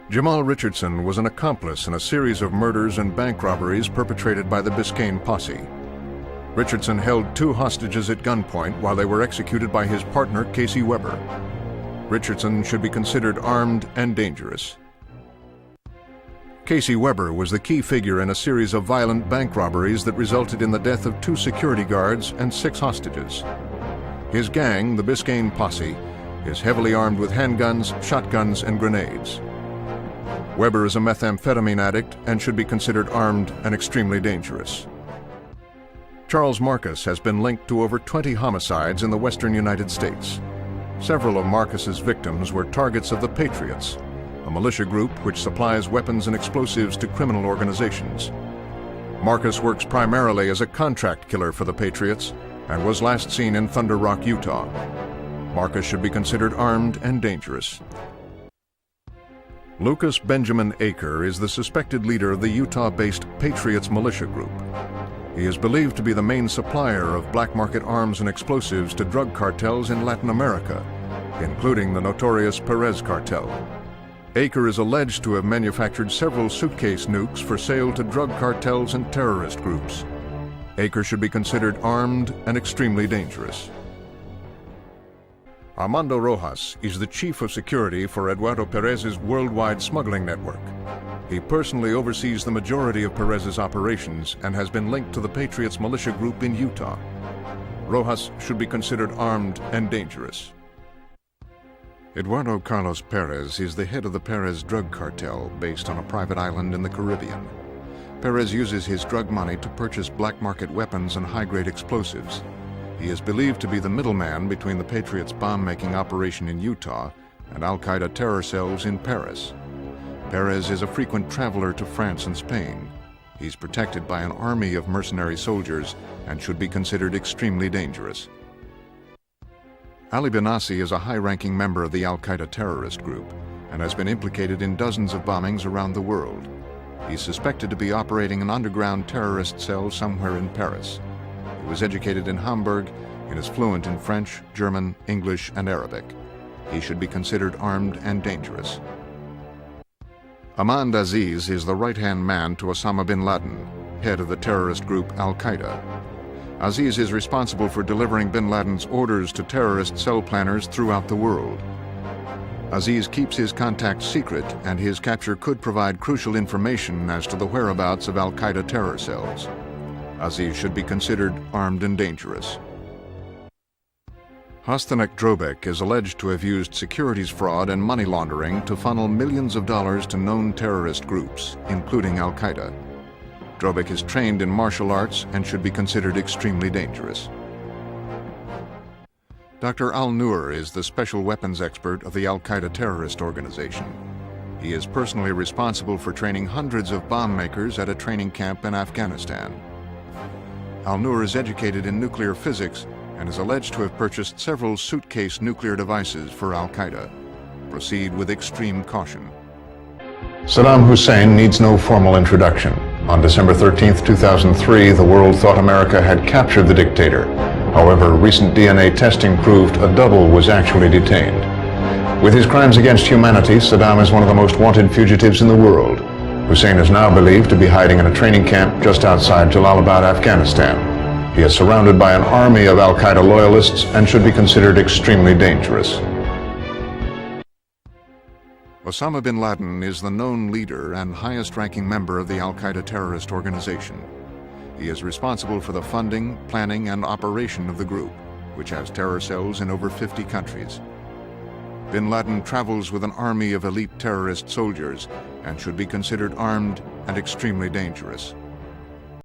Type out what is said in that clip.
Jamal Richardson was an accomplice in a series of murders and bank robberies perpetrated by the Biscayne posse. Richardson held 2 hostages at gunpoint while they were executed by his partner, Casey Weber. Richardson should be considered armed and dangerous. Casey Weber was the key figure in a series of violent bank robberies that resulted in the death of 2 security guards and 6 hostages. His gang, the Biscayne posse, is heavily armed with handguns, shotguns, and grenades. Weber is a methamphetamine addict and should be considered armed and extremely dangerous. Charles Marcus has been linked to over 20 homicides in the western United States. Several of Marcus's victims were targets of the Patriots, a militia group which supplies weapons and explosives to criminal organizations. Marcus works primarily as a contract killer for the Patriots and was last seen in Thunder Rock, Utah. Marcus should be considered armed and dangerous. Lucas Benjamin Aker is the suspected leader of the Utah-based Patriots militia group. He is believed to be the main supplier of black market arms and explosives to drug cartels in Latin America, including the notorious Perez cartel. Aker is alleged to have manufactured several suitcase nukes for sale to drug cartels and terrorist groups. Aker should be considered armed and extremely dangerous. Armando Rojas is the chief of security for Eduardo Perez's worldwide smuggling network. He personally oversees the majority of Perez's operations and has been linked to the Patriots militia group in Utah. Rojas should be considered armed and dangerous. Eduardo Carlos Perez is the head of the Perez drug cartel based on a private island in the Caribbean. Perez uses his drug money to purchase black market weapons and high-grade explosives. He is believed to be the middleman between the Patriots' bomb-making operation in Utah and al-Qaeda terror cells in Paris. Perez is a frequent traveler to France and Spain. He's protected by an army of mercenary soldiers and should be considered extremely dangerous. Ali Benassi is a high-ranking member of the al-Qaeda terrorist group and has been implicated in dozens of bombings around the world. He's suspected to be operating an underground terrorist cell somewhere in Paris. He was educated in Hamburg and is fluent in French, German, English, and Arabic. He should be considered armed and dangerous. Ahmad Aziz is the right-hand man to Osama bin Laden, head of the terrorist group al-Qaeda. Aziz is responsible for delivering bin Laden's orders to terrorist cell planners throughout the world. Aziz keeps his contacts secret, and his capture could provide crucial information as to the whereabouts of al-Qaeda terror cells. Aziz should be considered armed and dangerous. Hostanek Drobek is alleged to have used securities fraud and money laundering to funnel millions of dollars to known terrorist groups, including al-Qaeda. Drobek is trained in martial arts and should be considered extremely dangerous. Dr. Al-Nur is the special weapons expert of the al-Qaeda terrorist organization. He is personally responsible for training hundreds of bomb makers at a training camp in Afghanistan. Al-Nur is educated in nuclear physics and is alleged to have purchased several suitcase nuclear devices for al-Qaeda. Proceed with extreme caution. Saddam Hussein needs no formal introduction. On December 13, 2003, the world thought America had captured the dictator. However, recent DNA testing proved a double was actually detained. With his crimes against humanity, Saddam is one of the most wanted fugitives in the world. Hussein is now believed to be hiding in a training camp just outside Jalalabad, Afghanistan. He is surrounded by an army of al-Qaeda loyalists and should be considered extremely dangerous. Osama bin Laden is the known leader and highest-ranking member of the al-Qaeda terrorist organization. He is responsible for the funding, planning, and operation of the group, which has terror cells in over 50 countries. Bin Laden travels with an army of elite terrorist soldiers and should be considered armed and extremely dangerous.